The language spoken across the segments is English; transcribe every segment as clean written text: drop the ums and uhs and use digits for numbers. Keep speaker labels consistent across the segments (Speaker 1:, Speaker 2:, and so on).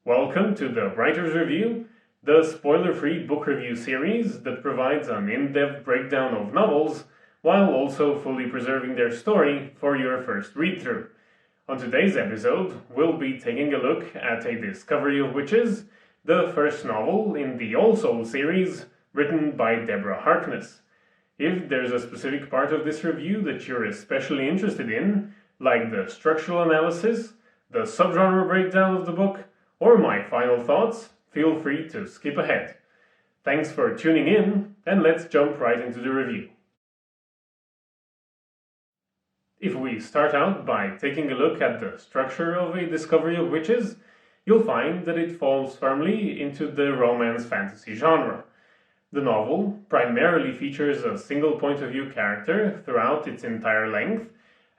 Speaker 1: Welcome to the Writer's Review, the spoiler-free book review series that provides an in-depth breakdown of novels while also fully preserving their story for your first read-through. On today's episode, we'll be taking a look at A Discovery of Witches, the first novel in the All Souls series written by Deborah Harkness. If there's a specific part of this review that you're especially interested in, like the structural analysis, the subgenre breakdown of the book, or my final thoughts, feel free to skip ahead. Thanks for tuning in, and let's jump right into the review. If we start out by taking a look at the structure of A Discovery of Witches, you'll find that it falls firmly into the romance fantasy genre. The novel primarily features a single point of view character throughout its entire length,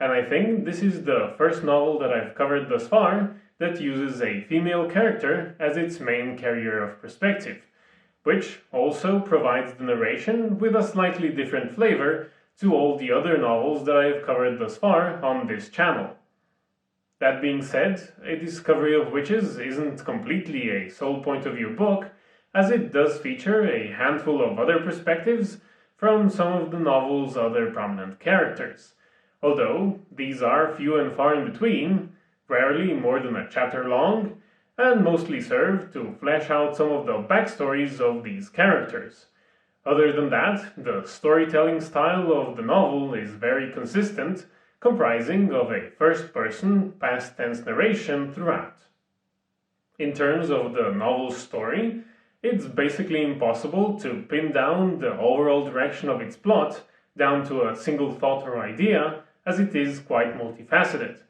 Speaker 1: and I think this is the first novel that I've covered thus far that uses a female character as its main carrier of perspective, which also provides the narration with a slightly different flavor to all the other novels that I have covered thus far on this channel. That being said, A Discovery of Witches isn't completely a sole point of view book, as it does feature a handful of other perspectives from some of the novel's other prominent characters. Although these are few and far in between, rarely more than a chapter long, and mostly serve to flesh out some of the backstories of these characters. Other than that, the storytelling style of the novel is very consistent, comprising of a first-person, past-tense narration throughout. In terms of the novel's story, it's basically impossible to pin down the overall direction of its plot down to a single thought or idea, as it is quite multifaceted.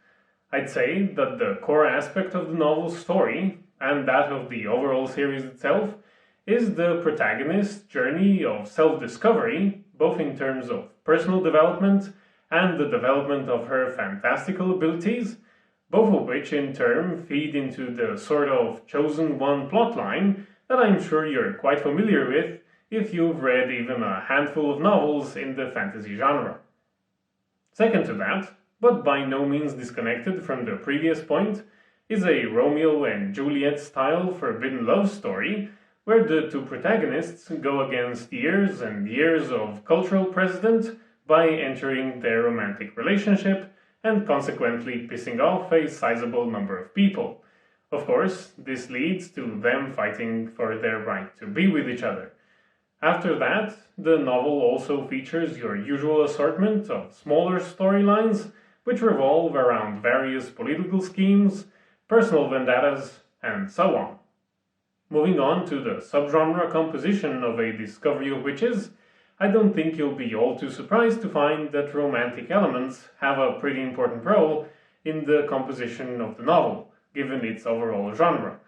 Speaker 1: I'd say that the core aspect of the novel's story, and that of the overall series itself, is the protagonist's journey of self-discovery, both in terms of personal development and the development of her fantastical abilities, both of which in turn feed into the sort of chosen one plotline that I'm sure you're quite familiar with if you've read even a handful of novels in the fantasy genre. Second to that, but by no means disconnected from the previous point, is a Romeo and Juliet style forbidden love story where the two protagonists go against years and years of cultural precedent by entering their romantic relationship and consequently pissing off a sizable number of people. Of course, this leads to them fighting for their right to be with each other. After that, the novel also features your usual assortment of smaller storylines which revolve around various political schemes, personal vendettas, and so on. Moving on to the subgenre composition of A Discovery of Witches, I don't think you'll be all too surprised to find that romantic elements have a pretty important role in the composition of the novel, given its overall genre.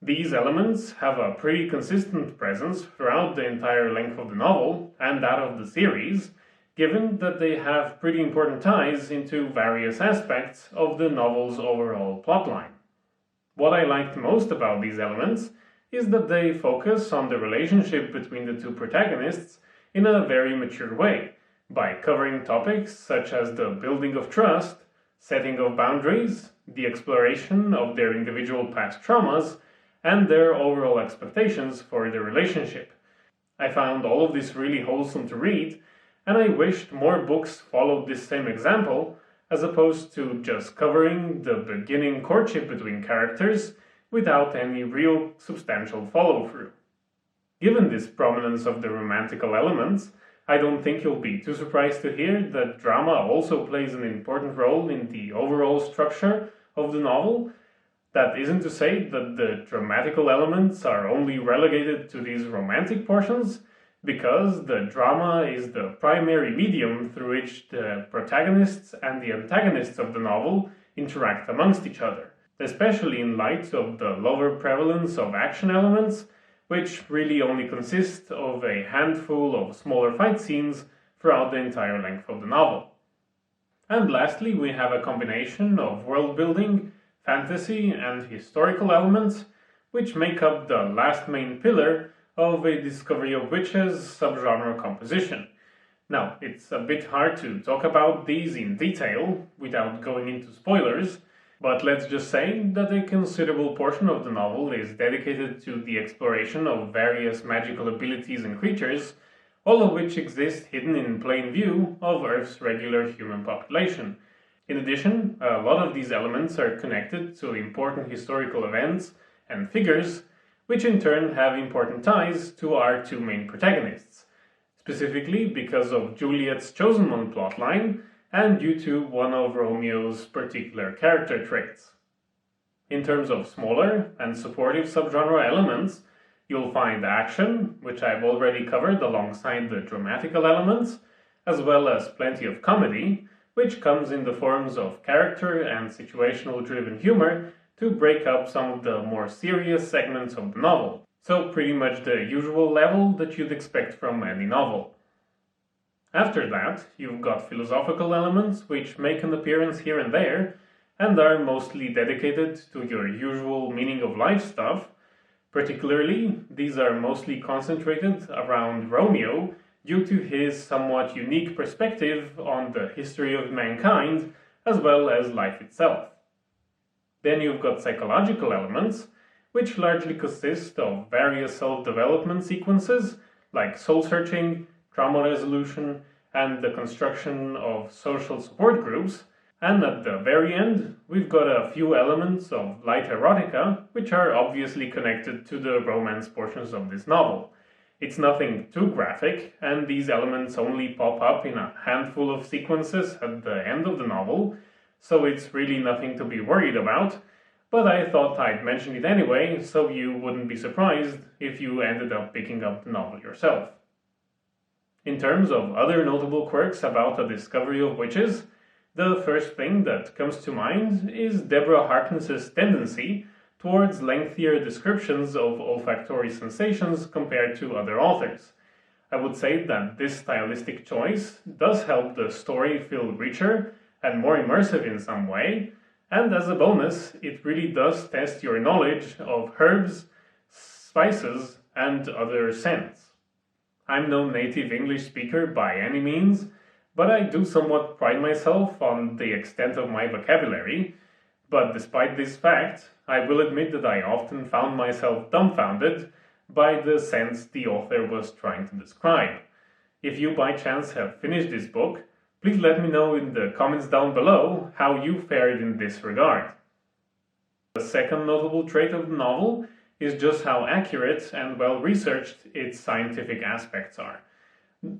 Speaker 1: These elements have a pretty consistent presence throughout the entire length of the novel and that of the series, given that they have pretty important ties into various aspects of the novel's overall plotline. What I liked most about these elements is that they focus on the relationship between the two protagonists in a very mature way, by covering topics such as the building of trust, setting of boundaries, the exploration of their individual past traumas, and their overall expectations for the relationship. I found all of this really wholesome to read, and I wished more books followed this same example, as opposed to just covering the beginning courtship between characters without any real substantial follow-through. Given this prominence of the romantical elements, I don't think you'll be too surprised to hear that drama also plays an important role in the overall structure of the novel. That isn't to say that the dramatical elements are only relegated to these romantic portions, because the drama is the primary medium through which the protagonists and the antagonists of the novel interact amongst each other, especially in light of the lower prevalence of action elements, which really only consist of a handful of smaller fight scenes throughout the entire length of the novel. And lastly, we have a combination of world building, fantasy, and historical elements, which make up the last main pillar of A Discovery of Witches subgenre composition. Now, it's a bit hard to talk about these in detail without going into spoilers, But let's just say that a considerable portion of the novel is dedicated to the exploration of various magical abilities and creatures, all of which exist hidden in plain view of Earth's regular human population. In addition, a lot of these elements are connected to important historical events and figures, which in turn have important ties to our two main protagonists, specifically because of Juliet's chosen one plotline and due to one of Romeo's particular character traits. In terms of smaller and supportive subgenre elements, you'll find action, which I've already covered alongside the dramatical elements, as well as plenty of comedy, which comes in the forms of character and situational driven humor to break up some of the more serious segments of the novel. So pretty much the usual level that you'd expect from any novel. After that, you've got philosophical elements which make an appearance here and there, and are mostly dedicated to your usual meaning of life stuff. Particularly, these are mostly concentrated around Romeo due to his somewhat unique perspective on the history of mankind as well as life itself. Then you've got psychological elements, which largely consist of various self-development sequences like soul-searching, trauma resolution, and the construction of social support groups. And at the very end, we've got a few elements of light erotica, which are obviously connected to the romance portions of this novel. It's nothing too graphic, and these elements only pop up in a handful of sequences at the end of the novel, so it's really nothing to be worried about, but I thought I'd mention it anyway, so you wouldn't be surprised if you ended up picking up the novel yourself. In terms of other notable quirks about A Discovery of Witches, the first thing that comes to mind is Deborah Harkness's tendency towards lengthier descriptions of olfactory sensations compared to other authors. I would say that this stylistic choice does help the story feel richer and more immersive in some way, and as a bonus, it really does test your knowledge of herbs, spices, and other scents. I'm no native English speaker by any means, but I do somewhat pride myself on the extent of my vocabulary. But despite this fact, I will admit that I often found myself dumbfounded by the sense the author was trying to describe. If you by chance have finished this book, please let me know in the comments down below how you fared in this regard. The second notable trait of the novel is just how accurate and well-researched its scientific aspects are.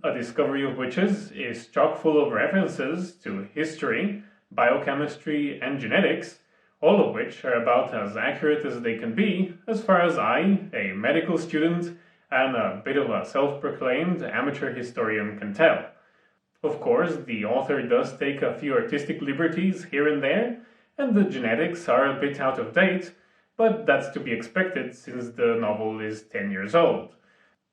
Speaker 1: A Discovery of Witches is chock full of references to history, biochemistry, and genetics, all of which are about as accurate as they can be, as far as I, a medical student and a bit of a self-proclaimed amateur historian, can tell. Of course, the author does take a few artistic liberties here and there, and the genetics are a bit out of date, but that's to be expected since the novel is 10 years old.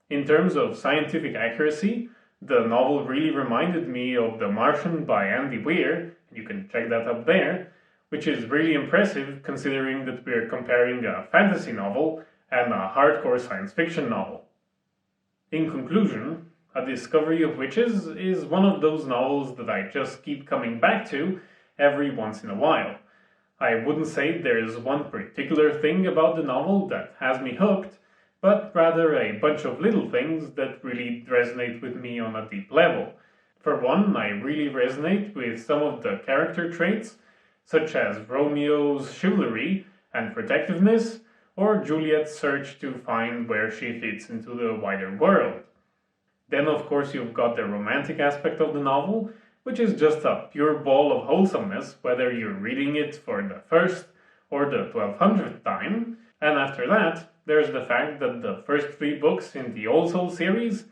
Speaker 1: In terms of scientific accuracy, the novel really reminded me of The Martian by Andy Weir, you can check that up there, which is really impressive considering that we're comparing a fantasy novel and a hardcore science fiction novel. In conclusion, A Discovery of Witches is one of those novels that I just keep coming back to every once in a while. I wouldn't say there's one particular thing about the novel that has me hooked, but rather a bunch of little things that really resonate with me on a deep level. For one, I really resonate with some of the character traits, such as Romeo's chivalry and protectiveness, or Juliet's search to find where she fits into the wider world. Then, of course, you've got the romantic aspect of the novel, which is just a pure ball of wholesomeness, whether you're reading it for the first or the 1200th time. And after that, there's the fact that the first 3 books in the Old Soul series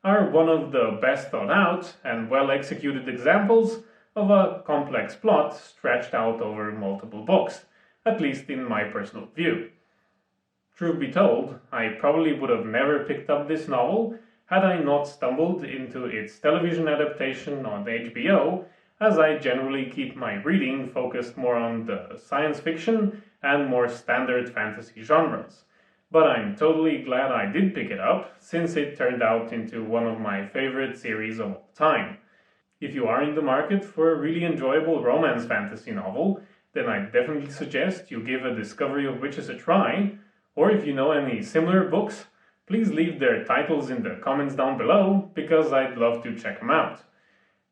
Speaker 1: are one of the best thought out and well executed examples of a complex plot stretched out over multiple books, at least in my personal view. Truth be told, I probably would have never picked up this novel had I not stumbled into its television adaptation on HBO, as I generally keep my reading focused more on the science fiction and more standard fantasy genres. But I'm totally glad I did pick it up, since it turned out into one of my favorite series of all time. If you are in the market for a really enjoyable romance fantasy novel, then I definitely suggest you give A Discovery of Witches a try, or if you know any similar books, please leave their titles in the comments down below, because I'd love to check them out.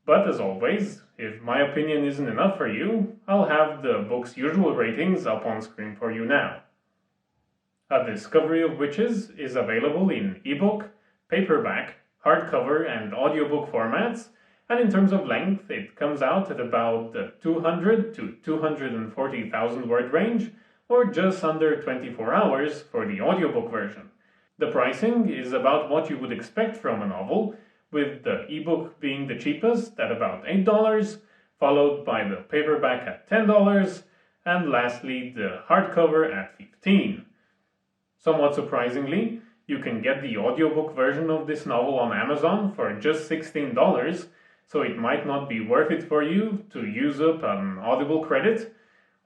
Speaker 1: But as always, if my opinion isn't enough for you, I'll have the book's usual ratings up on screen for you now. A Discovery of Witches is available in ebook, paperback, hardcover and audiobook formats, and in terms of length it comes out at about the 200 to 240,000 word range, or just under 24 hours for the audiobook version. The pricing is about what you would expect from a novel, with the ebook being the cheapest at about $8, followed by the paperback at $10, and lastly the hardcover at $15. Somewhat surprisingly, you can get the audiobook version of this novel on Amazon for just $16, so it might not be worth it for you to use up an Audible credit,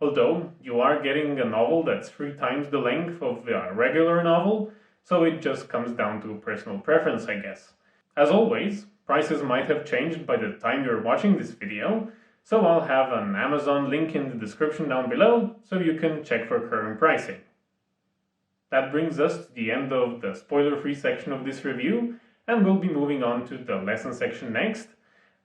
Speaker 1: although you are getting a novel that's 3 times the length of a regular novel, so it just comes down to personal preference, I guess. As always, prices might have changed by the time you're watching this video, so I'll have an Amazon link in the description down below so you can check for current pricing. That brings us to the end of the spoiler-free section of this review, and we'll be moving on to the lesson section next.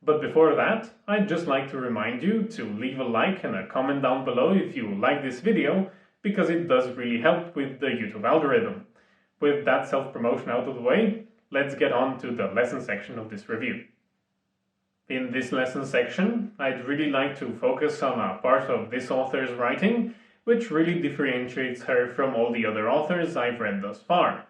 Speaker 1: But before that, I'd just like to remind you to leave a like and a comment down below if you like this video, because it does really help with the YouTube algorithm. With that self-promotion out of the way, let's get on to the lesson section of this review. In this lesson section, I'd really like to focus on a part of this author's writing which really differentiates her from all the other authors I've read thus far.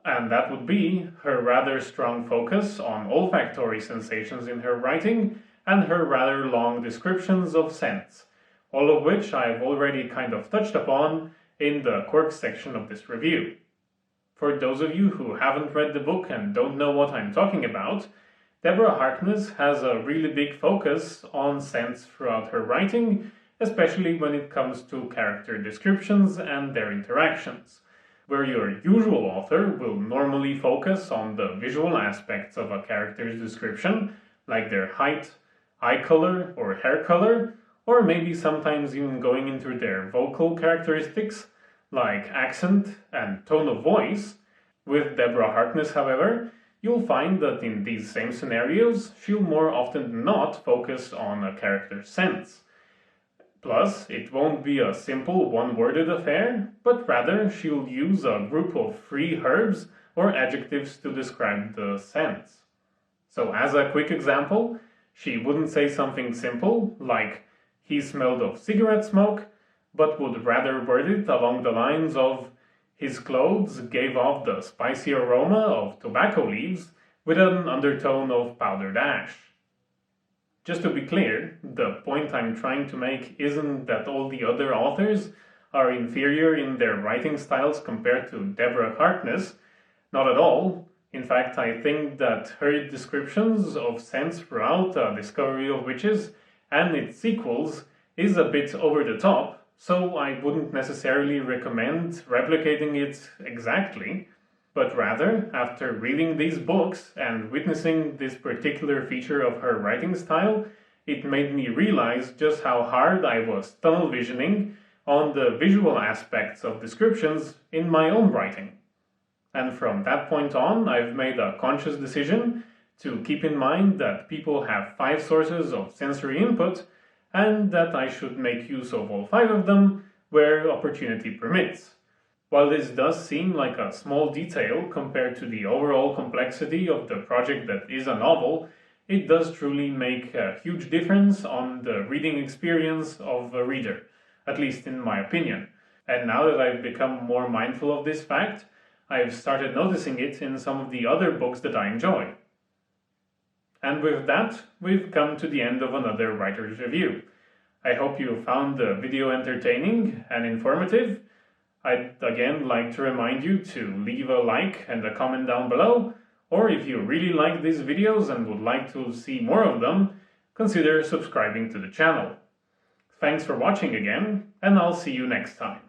Speaker 1: And that would be her rather strong focus on olfactory sensations in her writing and her rather long descriptions of scents, all of which I've already kind of touched upon in the Quirks section of this review. For those of you who haven't read the book and don't know what I'm talking about, Deborah Harkness has a really big focus on scents throughout her writing, especially when it comes to character descriptions and their interactions, where your usual author will normally focus on the visual aspects of a character's description, like their height, eye color or hair color, or maybe sometimes even going into their vocal characteristics, like accent and tone of voice. With Deborah Harkness, however, you'll find that in these same scenarios, she'll more often than not focus on a character's sense. Plus, it won't be a simple one-worded affair, but rather she'll use a group of 3 herbs or adjectives to describe the scents. So as a quick example, she wouldn't say something simple like, "He smelled of cigarette smoke," but would rather word it along the lines of, "His clothes gave off the spicy aroma of tobacco leaves with an undertone of powdered ash." Just to be clear, the point I'm trying to make isn't that all the other authors are inferior in their writing styles compared to Deborah Harkness. Not at all. In fact, I think that her descriptions of scents throughout A Discovery of Witches and its sequels is a bit over the top, so I wouldn't necessarily recommend replicating it exactly, but rather, after reading these books and witnessing this particular feature of her writing style, it made me realize just how hard I was tunnel visioning on the visual aspects of descriptions in my own writing. And from that point on, I've made a conscious decision to keep in mind that people have 5 sources of sensory input, and that I should make use of all 5 of them where opportunity permits. While this does seem like a small detail compared to the overall complexity of the project that is a novel, it does truly make a huge difference on the reading experience of a reader, at least in my opinion. And now that I've become more mindful of this fact, I've started noticing it in some of the other books that I enjoy. And with that, we've come to the end of another writer's review. I hope you found the video entertaining and informative. I'd again like to remind you to leave a like and a comment down below, or if you really like these videos and would like to see more of them, consider subscribing to the channel. Thanks for watching again, and I'll see you next time.